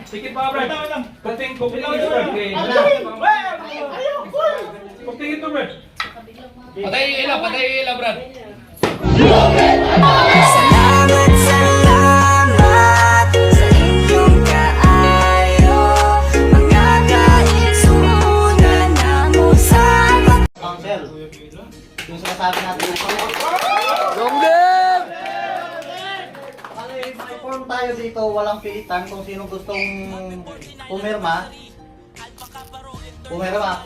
Sikit pa, Brad. Kuting ito, Brad. Kuting ito, Brad. Patay yung ilaw, Brad. Salamat sa inyong kaayo, mga kaigsunan na mo sa Council, yung sinasabi natin may form tayo dito, walang pilitan kung sino gustong pumirma.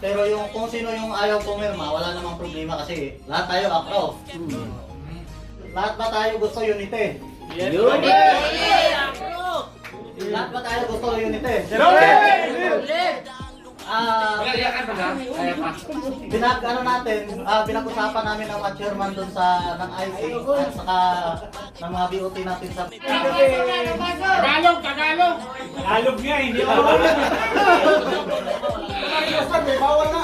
Pero yung kung sino yung ayaw pumirma, wala namang problema kasi lahat tayo approve. Lahat ba tayo gusto unity? Yes. Lahat ba tayo gusto unity? Pinag-usapan namin ng mga chairman doon sa ng IC at saka ng mga BOT natin sa Tagalog! Tagalog nga, hindi ako. Bawal na.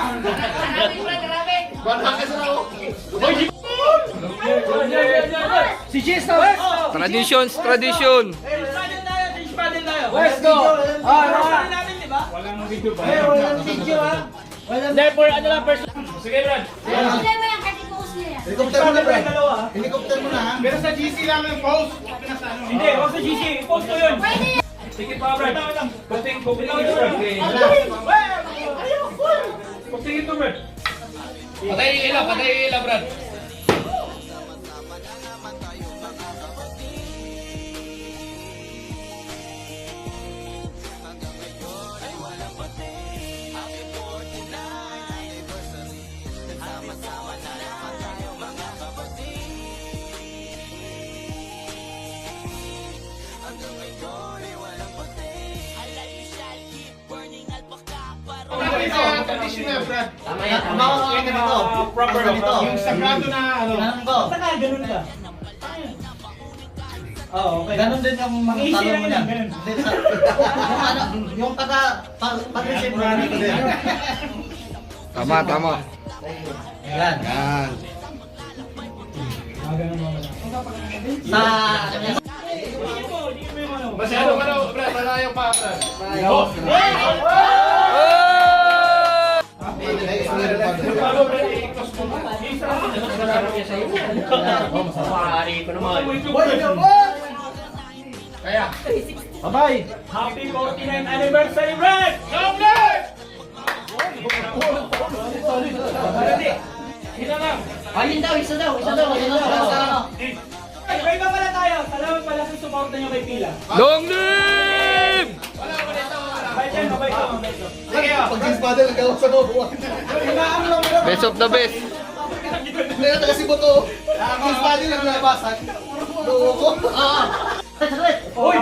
Si Cheese na West! Tradition. West go! Walang video ba? walang video ha. Therefore, ano lang person? Sige, Brad. Hindi mo yung katipuos niya. Helicopter mo na, pre. Helicopter mo na ha. Pero sa GC lang yung post. Hindi, huwag sa GC. Post ko yun. Pwede yan. Sige pa, Brad. Kuting ito, Brad. Kuting ito, Brad. Patay yung ilaw, Brad. Tama yan. Umawa ka ganito. Proper ganito. yung sagrado na ano. Ganun ko. Ganun ka. Oo, okay. Ganun din yung mga Easy talon lang mo yun, yan. ganun. Yung ano, yung pag-receive mo dito din. Tama. Yan. Sa Masyado ka daw, Brad. Malayo pa, Brad. Kaya. Bye-bye! Happy 49th anniversary, Brad! Long life! Isa lang. ayun daw, isa daw. Ay, iba pala tayo. Salamat pala sa suporta niyo kay Pila. Long live! Bye dyan, mabay ko. Sige, pag-disbadal nagawa sa loob. Best of the best. Hindi na taga Sibuto. Disbadal lang nabasag. Loko ko. Uy!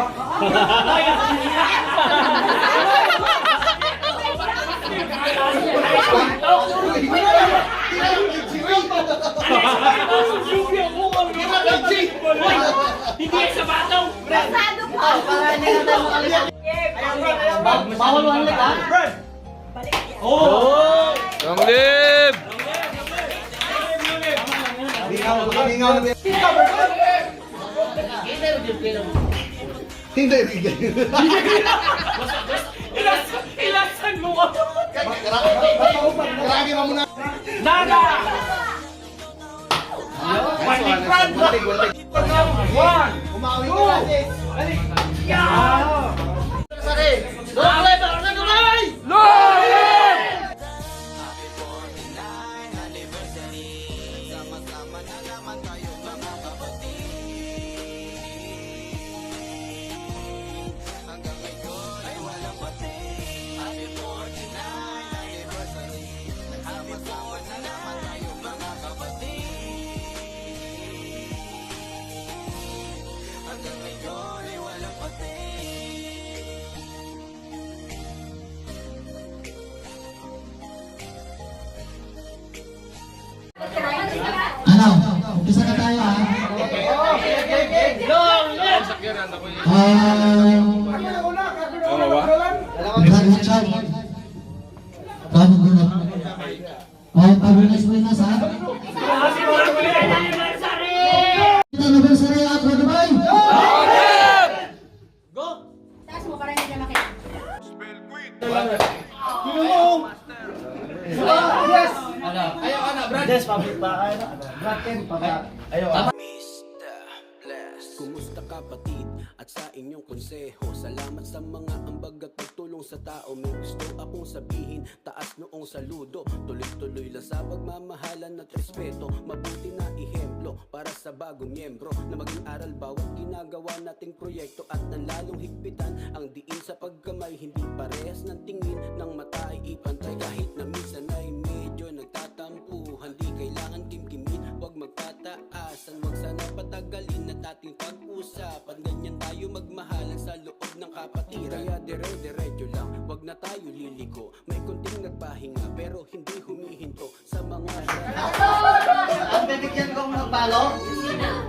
Hindi sa bataw! Pasado po. Para hindi na tayo makalimutan. Bawal wala ka? Brad! Oh! Long live! Hingaw na. Hindi. Ilasan mo ako! Karami mo muna. Nada! Brad! One! Umawi ka natin. Yeah! Sari. Long life ako sa Dubai! Long live! Ano? Umpisa na tayo ha. Brad Richard. Brad Gulat. Pag-winas ha. Anniversary at Dubai. Taas mo para hindi na makita. brad. Yes! Ayaw ka na, brad. Yes, public ba? Brad Ken, ayaw. Kumusta kapatid at sa inyong konseho? Salamat sa mga ambag at pagtulong sa tao. May gusto akong sabihin, taas noong saludo. Tuloy-tuloy lang sa pagmamahalan at respeto. Mabuti na ihemplo para sa bagong miyembro na maging aral bawat ginagawa nating proyekto. At nalalong higpitan ang diin sa pagkamay. Hindi parehas ng tingin ng mata ay ipantay. Kahit na minsan ay medyo nagtatampuhan, di kailangan kimkimin, wag magtataasan. Wag sana patagalin at ating pag-usapan. Ganyan tayo magmahalan sa loob ng kapatiran. Kaya dire-diretso lang, wag na tayo liliko. May kunting nagpahinga pero hindi humihinto sa mga Ang bibigyan kong nagpalo,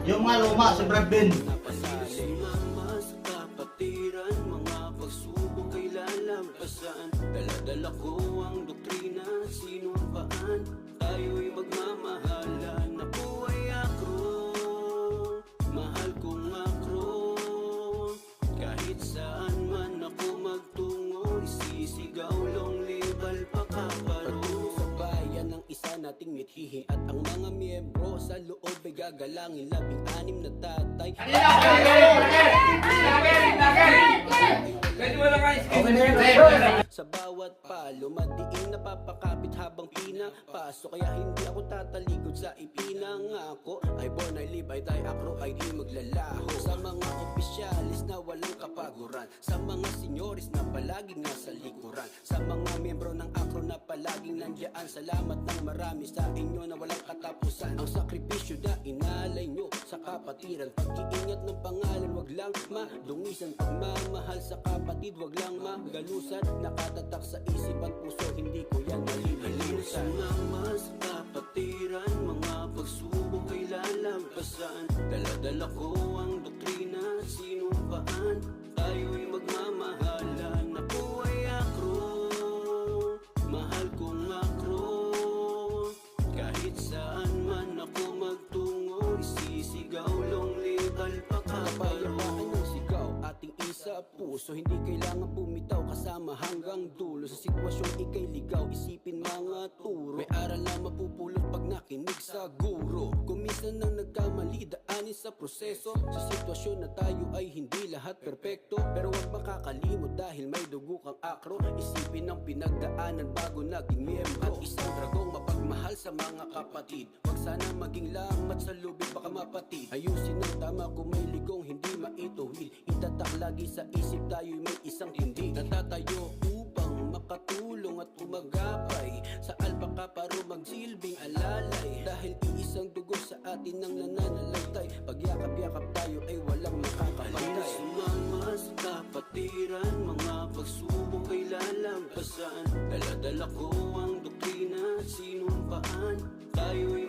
yung mga luma, si Brad Ben. napasali. Mama sa kapatiran, mga pagsubok ay lalampasan. Dala-dala ko ang doktrina, sinumpaan. Tayo'y magmamahalan. Ako ay akro, mahal kong akro. Kahit saan man ako magtungo, isisigaw long libal pakaparo. Sa bayan ng isa nating mithihi at ang mga miyembro sa loob ay gagalangin. 16 na tatay. Pwede mo lang kayo Sa bawat palo, madiin napapakapit habang pinapasok. Kaya hindi ako tatalikod sa ipinangako. I born, I live, I die, akro ay di maglalaho. Sa mga opisyalis na walang kapaguran, sa mga senyoris na palaging nasa likuran, sa mga miyembro ng akro na palaging nandiyan. Salamat ng marami sa inyo na walang katapusan. Ang sakripisyo na inalay nyo sa kapatiran, pag-iingat ng pangalan, wag lang madungisan. Pagmamahal sa kapatid, wag lang magalusan. Nakatatak sa isip at puso, hindi ko yan malilimutan. Mama sa kapatiran, mga pagsubok ay lalampasan. Dala-dala ko ang doktrina, sinumpaan. Tayo'y magmamahalan. Ako ay akro, mahal kong akro. Kahit saan man ako magtungo, isisigaw long libal pakaparo. Ng sigaw, ating isa puso, hindi kailangan bumitaw, kasama hanggang dulo. Sa sitwasyong ikay ligaw, isipin mga turo. May aral na mapupulot pag nakinig sa guro. Kumisan nang nagkamali, daanin sa proseso. Sa sitwasyon na tayo ay hindi lahat perpekto, pero wag makakalimot dahil may dugo kang akro. Isipin ang pinagdaanan bago naging miyembro. At isang dragong mapagmahal sa mga kapatid. Wag sana maging lamat sa lubid, baka mapatid. Ayusin ang tama kung may ligong hindi maituwid. Itatak lagi sa isip, tayo'y may isang hindi. Natatayo upang makatulong at umagapay sa alpakaparo magsilbing alalay. Dahil iisang dugo sa atin ang nananalaytay. Pagyakap-yakap tayo ay walang makakapantay. Sumama sa kapatiran, mga pagsubok ay lalampasan. Dala-dala ko ang doktrina, sinumpaan. Tayo'y